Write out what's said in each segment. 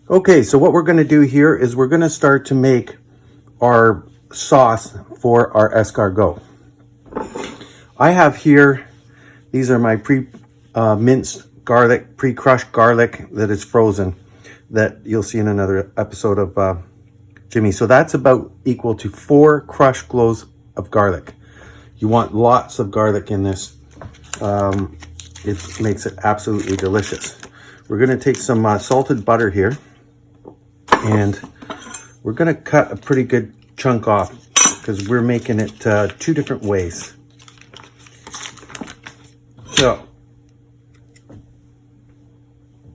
Okay, so what we're going to do here is we're going to start to make our sauce for our escargot. I have here, these are my minced garlic, pre-crushed garlic that is frozen, that you'll see in another episode of Jimmy. So that's about equal to 4 crushed cloves of garlic. You want lots of garlic in this. It makes it absolutely delicious. We're going to take some salted butter here, and we're going to cut a pretty good chunk off because we're making it 2 different ways. So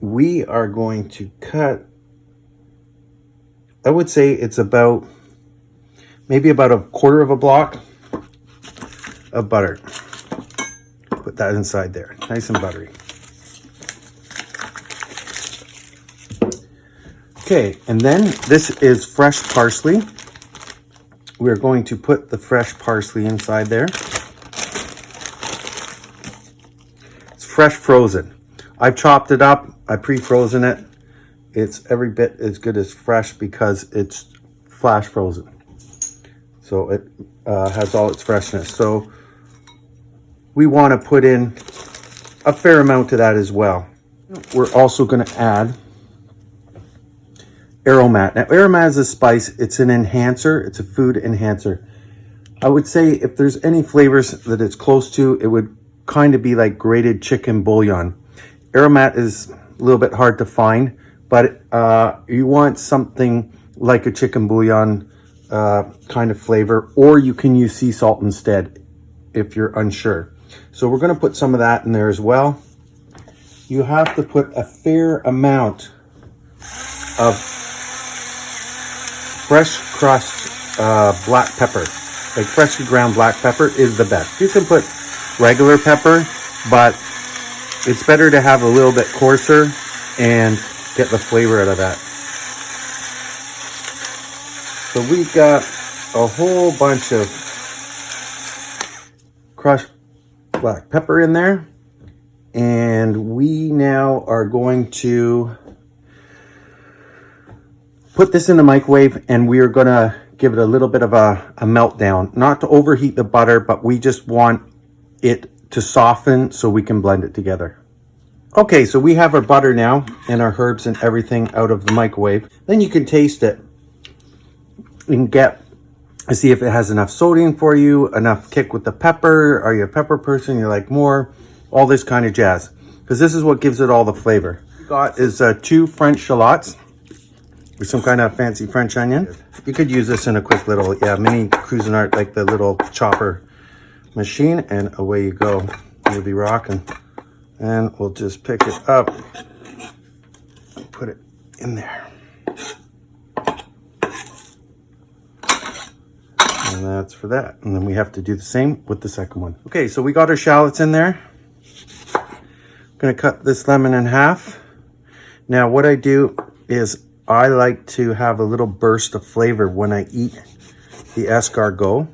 we are going to cut, I would say it's about maybe about 1/4 of a block of butter. Put that inside there, nice and buttery. Okay, and then this is fresh parsley. We're going to put the fresh parsley inside there. It's fresh frozen. I've chopped it up, I pre-frozen it. It's every bit as good as fresh because it's flash frozen. So it has all its freshness. So we want to put in a fair amount to that as well. We're also going to add aromat. Now, aromat is a spice. It's an enhancer. It's a food enhancer. I would say if there's any flavors that it's close to, it would kind of be like grated chicken bouillon. Aromat is a little bit hard to find, but you want something like a chicken bouillon kind of flavor, or you can use sea salt instead if you're unsure. So we're going to put some of that in there as well. You have to put a fair amount of fresh crushed black pepper. Like freshly ground black pepper is the best. You can put regular pepper, but it's better to have a little bit coarser and get the flavor out of that. So we've got a whole bunch of crushed black pepper in there, and we now are going to put this in the microwave, and we are going to give it a little bit of a meltdown, not to overheat the butter, but we just want it to soften so we can blend it together. Okay, so we have our butter now and our herbs and everything out of the microwave. Then you can taste it and see if it has enough sodium for you, enough kick with the pepper. Are you a pepper person? You like more? All this kind of jazz, because this is what gives it all the flavor. What we got is 2 French shallots or some kind of fancy French onion. You could use this in a quick little mini Cuisinart, like the little chopper machine, and away you go. You'll be rocking. And we'll just pick it up and put it in there. And that's for that. And then we have to do the same with the second one. Okay, so we got our shallots in there. I'm gonna cut this lemon in half. Now what I do is I like to have a little burst of flavor when I eat the escargot.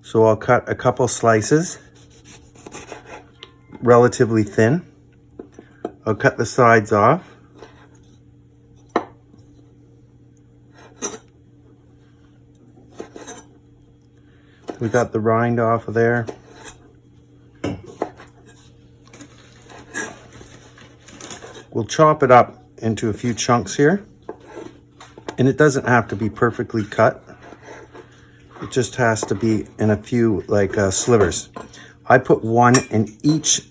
So I'll cut a couple slices, relatively thin. I'll cut the sides off. We got the rind off of there. We'll chop it up into a few chunks here. And it doesn't have to be perfectly cut. It just has to be in a few slivers. I put 1 in each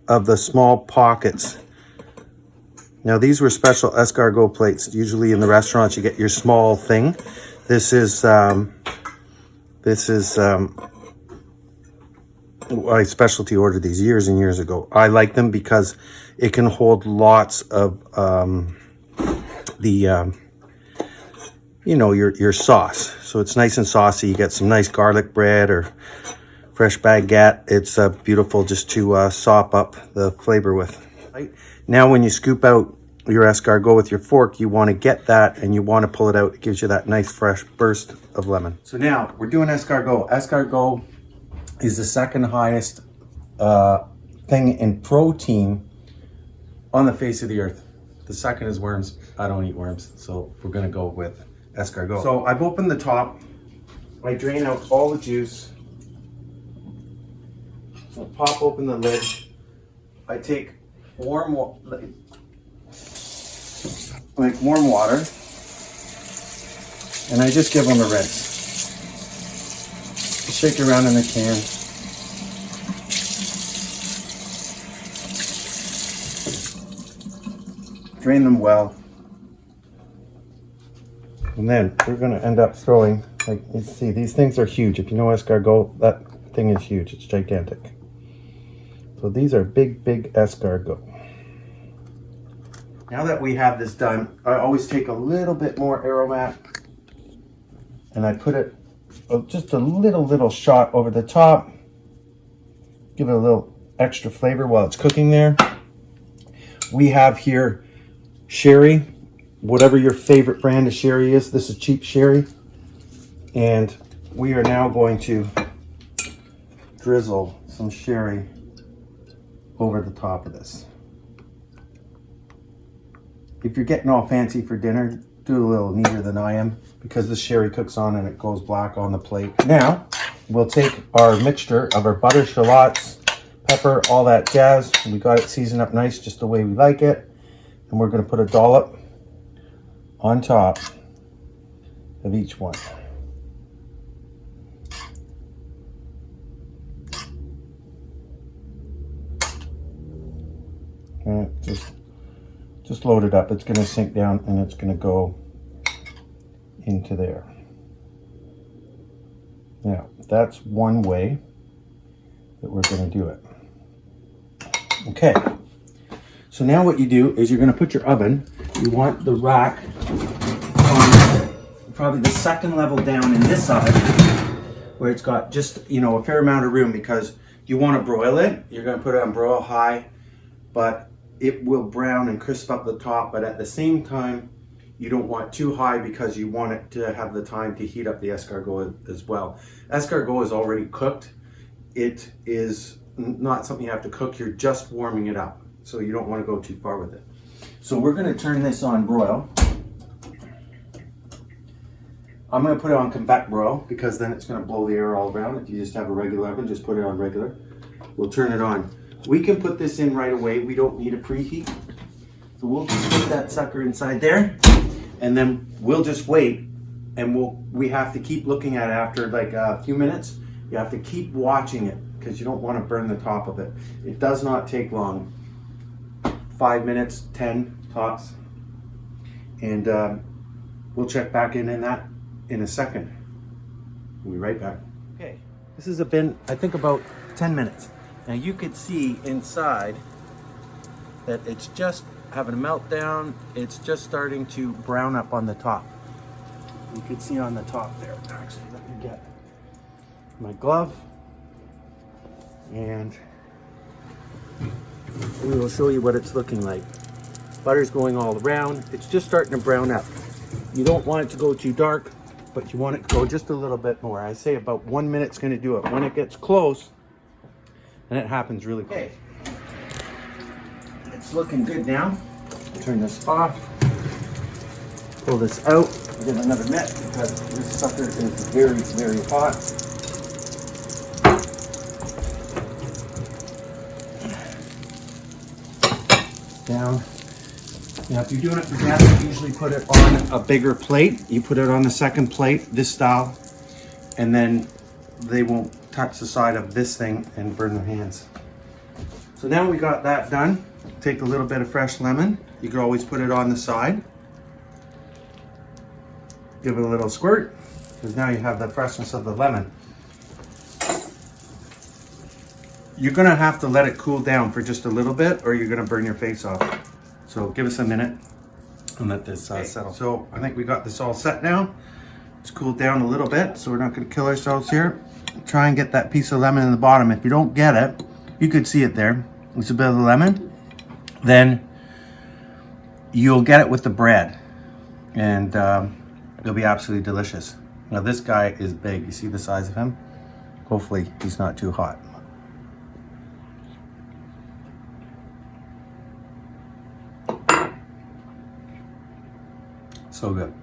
of the small pockets. Now these were special escargot plates. Usually in the restaurants you get your small thing. This is I specialty ordered these years and years ago. I like them because it can hold lots of your sauce. So it's nice and saucy. You get some nice garlic bread or fresh baguette. It's beautiful just to sop up the flavor with. Right? Now when you scoop out your escargot with your fork, you want to get that and you want to pull it out. It gives you that nice fresh burst of lemon. So now we're doing escargot. Escargot is the second highest thing in protein on the face of the earth. The second is worms. I don't eat worms, so we're gonna go with escargot. So I've opened the top. I drain out all the juice. So pop open the lid. I take warm water, and I just give them a rinse. Shake around in the can. Drain them well. And then we're going to end up throwing, like you see, these things are huge. If you know escargot, that thing is huge. It's gigantic. So these are big, big escargot. Now that we have this done, I always take a little bit more aromat and I put it just a little shot over the top. Give it a little extra flavor while it's cooking there. We have here sherry, whatever your favorite brand of sherry is. This is cheap sherry. And we are now going to drizzle some sherry over the top of this. If you're getting all fancy for dinner, do a little neater than I am, because the sherry cooks on and it goes black on the plate. Now, we'll take our mixture of our butter, shallots, pepper, all that jazz. We got it seasoned up nice, just the way we like it. And we're going to put a dollop on top of each one. And just load it up. It's going to sink down and it's going to go into there. Now, that's one way that we're going to do it. Okay. So now what you do is you're going to put your oven. You want the rack on probably the second level down in this oven, where it's got just, you know, a fair amount of room, because you want to broil it. You're going to put it on broil high, but it will brown and crisp up the top. But at the same time, you don't want too high, because you want it to have the time to heat up the escargot as well. Escargot is already cooked. It is not something you have to cook. You're just warming it up. So you don't want to go too far with it. So we're going to turn this on broil. I'm going to put it on convect broil, because then it's going to blow the air all around. If you just have a regular oven, just put it on regular. We'll turn it on. We can put this in right away. We don't need a preheat. So we'll just put that sucker inside there, and then we'll just wait, and we have to keep looking at it after like a few minutes. You have to keep watching it, because you don't want to burn the top of it. It does not take long. 5 minutes, 10 tops. And we'll check back in that in a second. We'll be right back. Okay, this has been, I think, about 10 minutes. Now you could see inside that it's just having a meltdown. It's just starting to brown up on the top. You can see on the top there. Actually, let me get my glove, and we will show you what it's looking like. Butter's going all around. It's just starting to brown up. You don't want it to go too dark, but you want it to go just a little bit more. I say about 1 minute's going to do it. When it gets close, and it happens really quick. Okay. It's looking good now. Turn this off. Pull this out. Get another mitt, because this sucker is very, very hot. Down. Now, if you're doing it for gas, you usually put it on a bigger plate. You put it on the second plate, this style, and then they won't touch the side of this thing and burn their hands. So now we got that done. Take a little bit of fresh lemon. You could always put it on the side. Give it a little squirt, because now you have the freshness of the lemon. You're gonna have to let it cool down for just a little bit, or you're gonna burn your face off. So give us a minute and let this settle. So I think we got this all set now. It's cooled down a little bit, so we're not gonna kill ourselves here. Try and get that piece of lemon in the bottom. If you don't get it, you could see it there. It's a bit of the lemon. Then you'll get it with the bread, and it'll be absolutely delicious. Now this guy is big. You see the size of him? Hopefully he's not too hot. So good.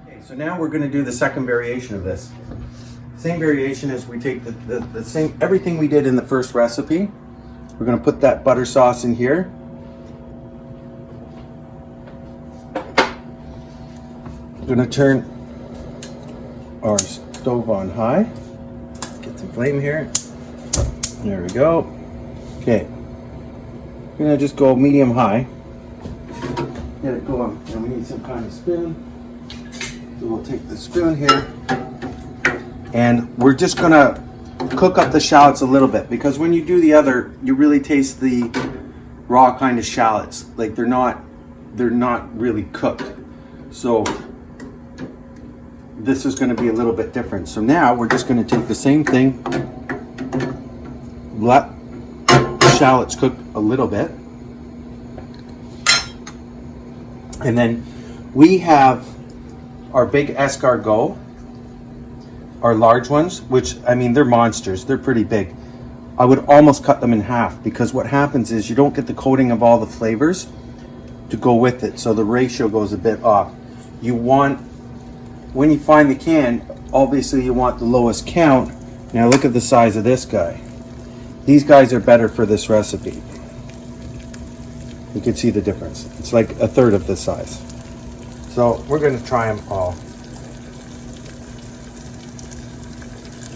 Okay, so now we're going to do the second variation of this. Same variation as we take the same, everything we did in the first recipe. We're going to put that butter sauce in here. We're going to turn our stove on high. Get some flame here. There we go. Okay. We're going to just go medium high. Get it going. And we need some kind of spoon. So we'll take the spoon here. And we're just going to cook up the shallots a little bit, because when you do the other, you really taste the raw kind of shallots. Like they're not really cooked. So this is going to be a little bit different. So now we're just going to take the same thing, let the shallots cook a little bit, and then we have our big escargot, our large ones, which, I mean, they're monsters. They're pretty big. I would almost cut them in half, because what happens is you don't get the coating of all the flavors to go with it. So the ratio goes a bit off. You want, when you find the can, obviously you want the lowest count. Now look at the size of this guy. These guys are better for this recipe. You can see the difference. It's like a third of this size. So we're going to try them all.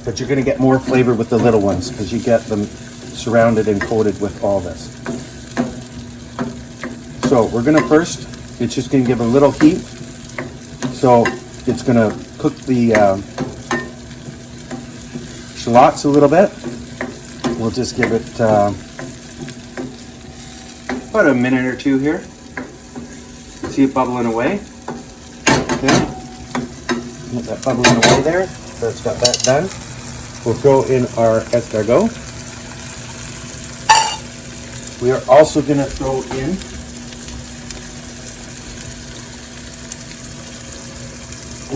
But you're going to get more flavor with the little ones, because you get them surrounded and coated with all this. So we're going to first, it's just going to give a little heat. So it's going to cook the shallots a little bit. We'll just give it about a minute or two here. See it bubbling away. Okay. Get that bubbling away there. So it's got that done. We'll throw in our escargot. We are also going to throw in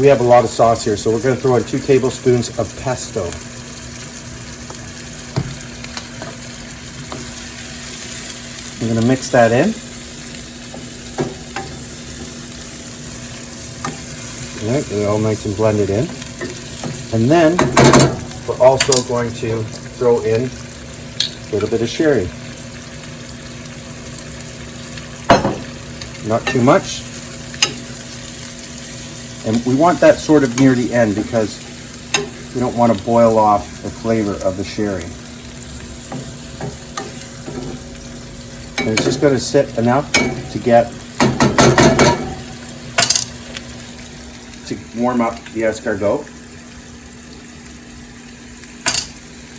we have a lot of sauce here, so we're going to throw in 2 tablespoons of pesto. We're going to mix that in. All right, they're all nice and blended in. And then we're also going to throw in a little bit of sherry. Not too much. And we want that sort of near the end, because we don't want to boil off the flavor of the sherry. And it's just going to sit enough to get to warm up the escargot,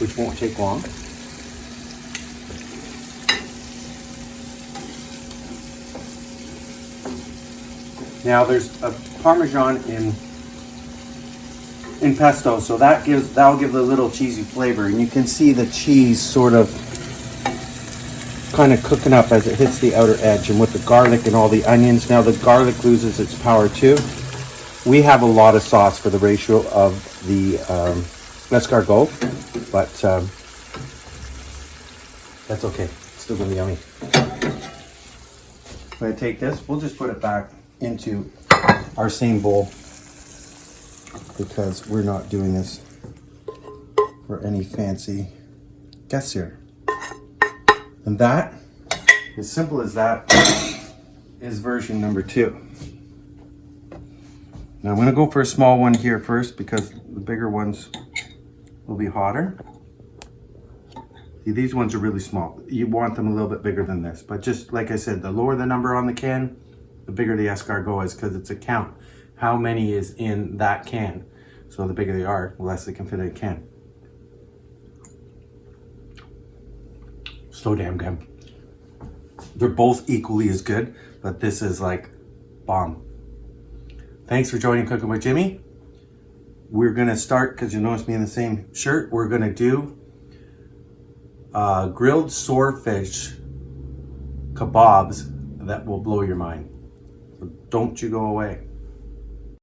which won't take long. Now there's a Parmesan in pesto, so that'll give the little cheesy flavor, and you can see the cheese sort of kind of cooking up as it hits the outer edge, and with the garlic and all the onions. Now the garlic loses its power too. We have a lot of sauce for the ratio of the escargot, but that's okay. It's still gonna be yummy. I'm gonna take this. We'll just put it back into our same bowl, because we're not doing this for any fancy guests here. And that, as simple as that, is version number 2. Now I'm going to go for a small one here first, because the bigger ones will be hotter. See, these ones are really small. You want them a little bit bigger than this, but just like I said, the lower the number on the can, the bigger the escargot is, because it's a count. How many is in that can? So the bigger they are, the less they can fit in a can. So damn good. They're both equally as good, but this is like bomb. Thanks for joining Cooking with Jimmy. We're gonna start, because you notice me in the same shirt, we're gonna do grilled swordfish kebabs that will blow your mind. So don't you go away.